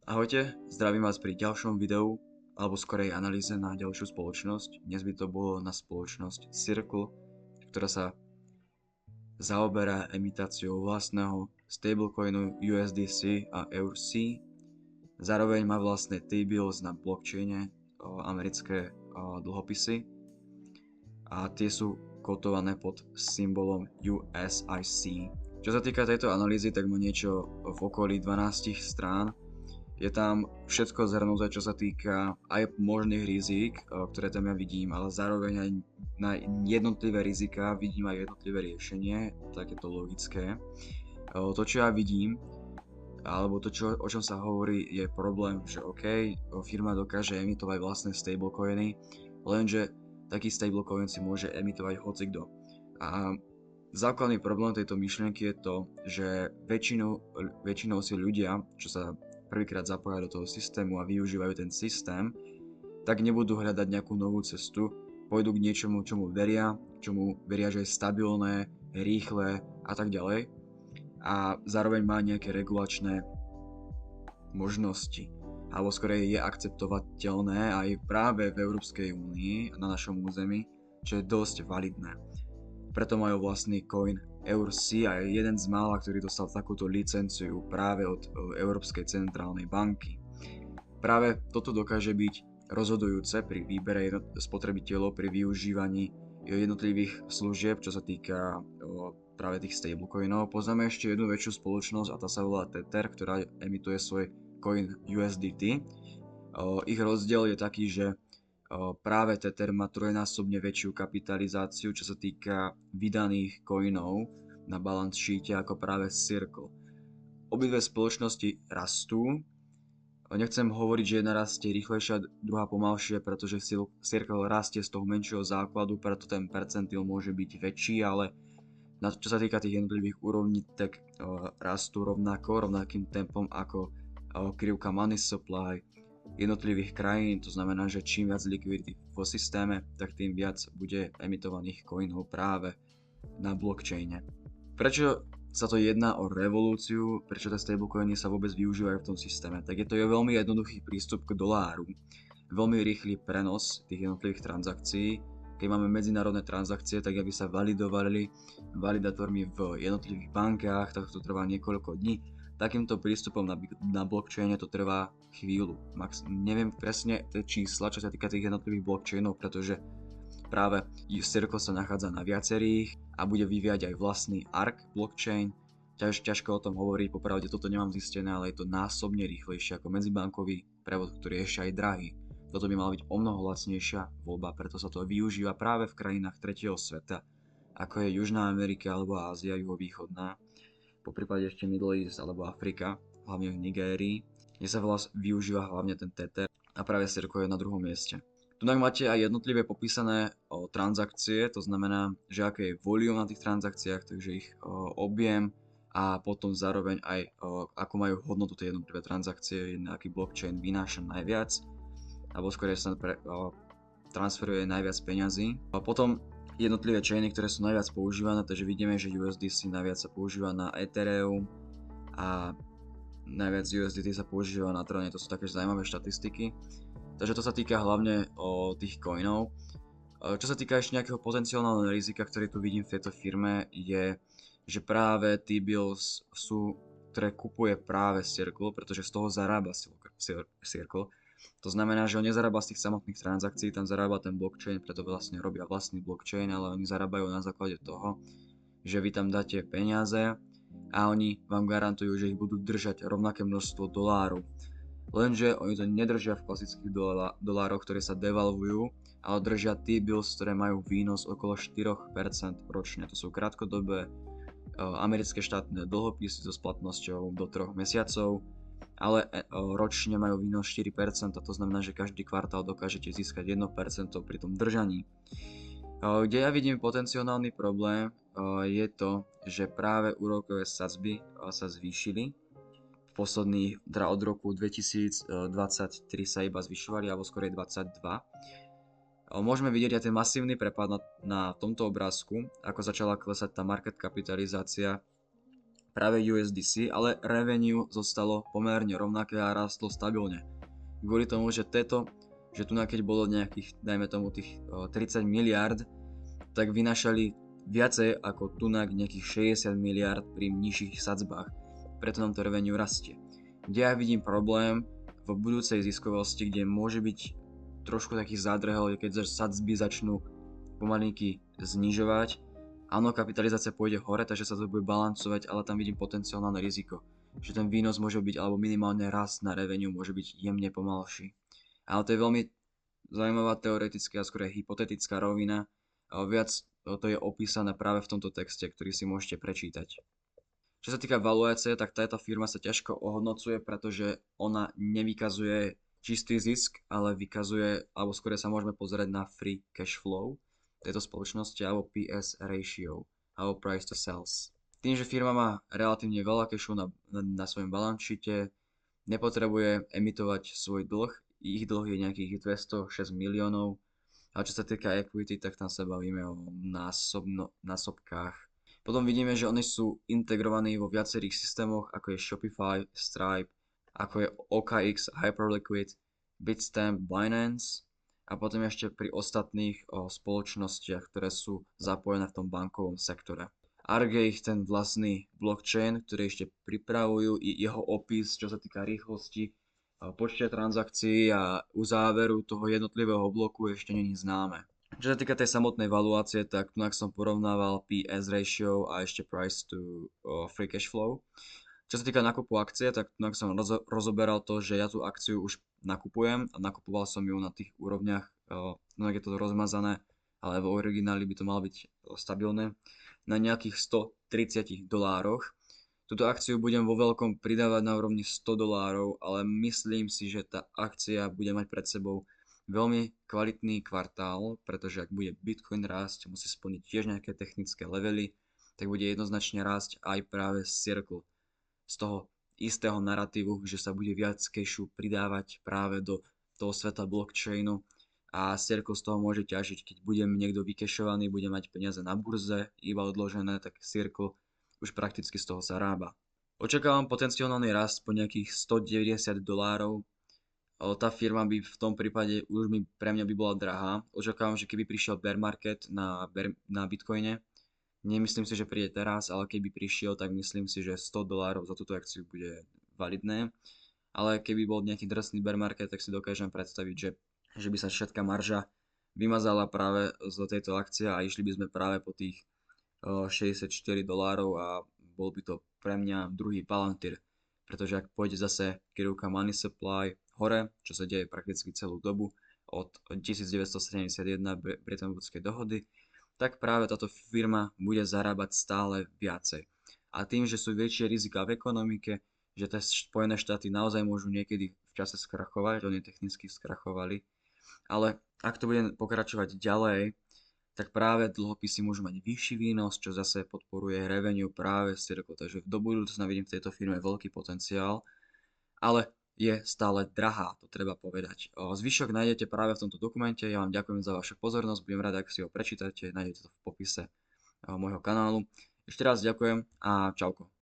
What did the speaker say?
Ahojte, zdravím vás pri ďalšom videu, alebo skorej analýze na ďalšiu spoločnosť. Dnes by to bolo na spoločnosť Circle, ktorá sa zaoberá imitáciou vlastného stablecoinu USDC a EURC. Zároveň má vlastné T-bills na blockchaine, americké dlhopisy, a tie sú kotované pod symbolom USIC. Čo sa týka tejto analýzy, tak má niečo v okolí 12 strán. Je tam všetko zhrnuté, čo sa týka aj možných rizík, ktoré tam ja vidím, ale zároveň aj na jednotlivé rizika vidím aj jednotlivé riešenie, tak je to logické. To, čo ja vidím, alebo to, o čom sa hovorí, je problém, že OK, firma dokáže emitovať vlastné stablecoiny, lenže taký stablecoin si môže emitovať hocikto. A základný problém tejto myšlienky je to, že väčšinou si ľudia, čo sa prvýkrát zapoja do toho systému a využívajú ten systém, tak nebudú hľadať nejakú novú cestu, pôjdu k niečomu, čomu veria, že je stabilné, rýchle a tak ďalej. A zároveň má nejaké regulačné možnosti, alebo skorej je akceptovateľné aj práve v Európskej únii, na našom území, čo je dosť validné. Preto majú vlastný coin EURC a je jeden z mála, ktorý dostal takúto licenciu práve od Európskej centrálnej banky. Práve toto dokáže byť rozhodujúce pri výbere spotrebiteľov pri využívaní jednotlivých služieb, čo sa týka práve tých stablecoinov. Poznáme ešte jednu väčšiu spoločnosť a tá sa volá Tether, ktorá emituje svoj coin USDT. Ich rozdiel je taký, že práve Tether má trojnásobne väčšiu kapitalizáciu, čo sa týka vydaných coinov na balance sheete ako práve Circle. Obidve spoločnosti rastú. Nechcem hovoriť, že jedna rastie rýchlejšie a druhá pomalšie, pretože Circle rastie z toho menšieho základu, preto ten percentil môže byť väčší, ale čo sa týka tých jednotlivých úrovní, tak rastú rovnakým tempom ako krivka money supply jednotlivých krajín. To znamená, že čím viac likvidity vo systéme, tak tým viac bude emitovaných coinov práve na blockchaine. Prečo sa to jedná o revolúciu, prečo tie stablecoiny sa vôbec využívajú v tom systéme? Tak je to veľmi jednoduchý prístup k doláru, veľmi rýchly prenos tých jednotlivých transakcií. Keď máme medzinárodné transakcie, tak aby sa validovali validátormi v jednotlivých bankách, tak to trvá niekoľko dní. Takýmto prístupom na blockchaine to trvá chvíľu. Neviem presne tie čísla, čo sa týka tých jednotlivých blockchainov, pretože práve Circle sa nachádza na viacerých a bude vyvíjať aj vlastný ARK blockchain. Ťažko o tom hovoriť, popravde toto nemám zistené, ale je to násobne rýchlejšie ako medzibankový prevod, ktorý je ešte aj drahý. Toto by mala byť omnoho lacnejšia voľba, preto sa to využíva práve v krajinách tretieho sveta, ako je Južná Amerika alebo Ázia juhovýchodná, poprípade ešte Middle East alebo Afrika, hlavne v Nigérii, kde sa využíva hlavne ten Tether a práve Circle je na druhom mieste. Tu máte aj jednotlivé popísané transakcie, to znamená, že aké je volume na tých transakciách, takže ich objem a potom zároveň aj ako majú hodnotu tie jednotlivé transakcie, aký blockchain vynáša najviac, alebo skôr sa transferuje najviac peňazí. A potom jednotlivé chainy, ktoré sú najviac používané, takže vidíme, že USDC najviac sa používa na Ethereum a najviac USDT sa používa na Trone, to sú také zaujímavé štatistiky. Takže to sa týka hlavne tých coinov. Čo sa týka ešte nejakého potenciálneho rizika, ktorý tu vidím v tejto firme, je, že práve T-bills sú, ktoré kupuje práve Circle, pretože z toho zarába Circle. To znamená, že on nezarába z tých samotných transakcií, tam zarába ten blockchain, preto vlastne robia vlastný blockchain, ale oni zarábajú na základe toho, že vy tam dáte peniaze a oni vám garantujú, že ich budú držať rovnaké množstvo dolárov. Lenže oni to nedržia v klasických dolároch, ktoré sa devalvujú, ale držia T-bills, ktoré majú výnos okolo 4% ročne. To sú krátkodobé americké štátne dlhopisy so splatnosťou do 3 mesiacov, ale ročne majú výnos 4%, to znamená, že každý kvartál dokážete získať 1% pri tom držaní. Kde ja vidím potenciálny problém, je to, že práve úrokové sadzby sa zvýšili. Posledných, teda od roku 2023 sa iba zvyšovali, alebo skôr 22. Môžeme vidieť aj ten masívny prepad na tomto obrázku, ako začala klesať tá market kapitalizácia práve USDC, ale revenue zostalo pomerne rovnaké a rastlo stabilne. Kvôli tomu, že tu keď bolo nejakých, dajme tomu tých 30 miliard, tak vynašali viacej ako tunak nejakých 60 miliard pri nižších sadzbách. Preto nám to revenue rastie. Kde ja vidím problém v budúcej ziskovosti, kde môže byť trošku taký zádrhel, keď sadzby začnú pomalinky znižovať. Áno, kapitalizácia pôjde hore, takže sa to bude balancovať, ale tam vidím potenciálne riziko. Že ten výnos môže byť, alebo minimálne rast na revenue môže byť jemne pomalší. Ale to je veľmi zaujímavá teoretická a skôr hypotetická rovina. Viac to je opísané práve v tomto texte, ktorý si môžete prečítať. Čo sa týka valuácie, tak táto firma sa ťažko ohodnocuje, pretože ona nevykazuje čistý zisk, ale vykazuje, alebo skôr sa môžeme pozerať na free cash flow tejto spoločnosti, alebo PS ratio, alebo price to sales. Tým, že firma má relatívne veľa cashu na svojom balance sheete, nepotrebuje emitovať svoj dlh, ich dlh je nejakých 206 miliónov, a čo sa týka equity, tak tam sa bavíme o násobkách. Potom vidíme, že oni sú integrovaní vo viacerých systémoch, ako je Shopify, Stripe, ako je OKX, Hyperliquid, Bitstamp, Binance a potom ešte pri ostatných spoločnostiach, ktoré sú zapojené v tom bankovom sektore. Arc je ich ten vlastný blockchain, ktorý ešte pripravujú, i jeho opis, čo sa týka rýchlosti, počte transakcií a uzáveru toho jednotlivého bloku ešte není známe. Čo sa týka tej samotnej valuácie, tak tu som porovnával PS ratio a ešte price to free cash flow. Čo sa týka nakupu akcie, tak tu som rozoberal to, že ja tú akciu už nakupujem a nakupoval som ju na tých úrovniach, je to rozmazané, ale v origináli by to malo byť stabilné, na nejakých $130. Túto akciu budem vo veľkom pridávať na úrovni $100, ale myslím si, že tá akcia bude mať pred sebou veľmi kvalitný kvartál, pretože ak bude Bitcoin rásť, musí splniť tiež nejaké technické levely, tak bude jednoznačne rásť aj práve Circle z toho istého naratívu, že sa bude viac cashu pridávať práve do toho sveta blockchainu a Circle z toho môže ťažiť, keď bude niekto vykešovaný, bude mať peniaze na burze iba odložené, tak Circle už prakticky z toho zarába. Očakávam potenciálny rast po nejakých $190. Tá firma by v tom prípade už pre mňa by bola drahá. Očakávam, že keby prišiel bear market na Bitcoine, nemyslím si, že príde teraz, ale keby prišiel, tak myslím si, že $100 za túto akciu bude validné. Ale keby bol nejaký drsný bear market, tak si dokážem predstaviť, že by sa všetká marža vymazala práve z tejto akcie a išli by sme práve po tých $64 a bol by to pre mňa druhý Palantir. Pretože ak pôjde zase krivka money supply hore, čo sa deje prakticky celú dobu od 1971 Bretton Woodskej dohody, tak práve táto firma bude zarábať stále viacej. A tým, že sú väčšie rizika v ekonomike, že tie Spojené štáty naozaj môžu niekedy v čase skrachovať, oni technicky skrachovali, ale ak to bude pokračovať ďalej, tak práve dlhopisy môžu mať vyšší výnos, čo zase podporuje revenue práve z Circle. Takže do budúcna vidím v tejto firme veľký potenciál, ale je stále drahá, to treba povedať. Zvyšok nájdete práve v tomto dokumente, ja vám ďakujem za vašu pozornosť, budem rád, ak si ho prečítate, nájdete to v popise môjho kanálu. Ešte raz ďakujem a čauko.